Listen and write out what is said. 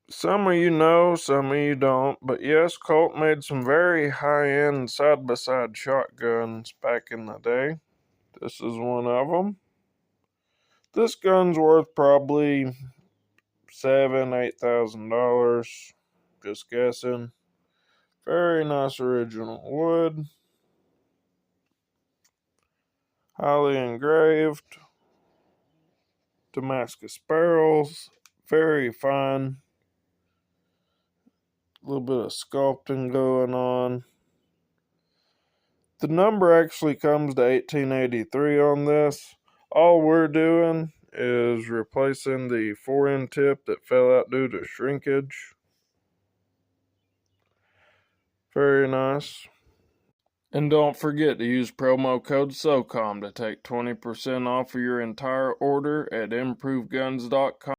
Some of you know, some of you don't, but yes, Colt made some very high-end side-by-side shotguns back in the day. This is one of them. This gun's worth probably $7,000-8,000. Just guessing. Very nice original wood. Highly engraved. Damascus barrels. Very fine. A little bit of sculpting going on. The number actually comes to 1883 on this. All we're doing is replacing the fore-end tip that fell out due to shrinkage. Very nice. And don't forget to use promo code SOCOM to take 20% off of your entire order at improveguns.com.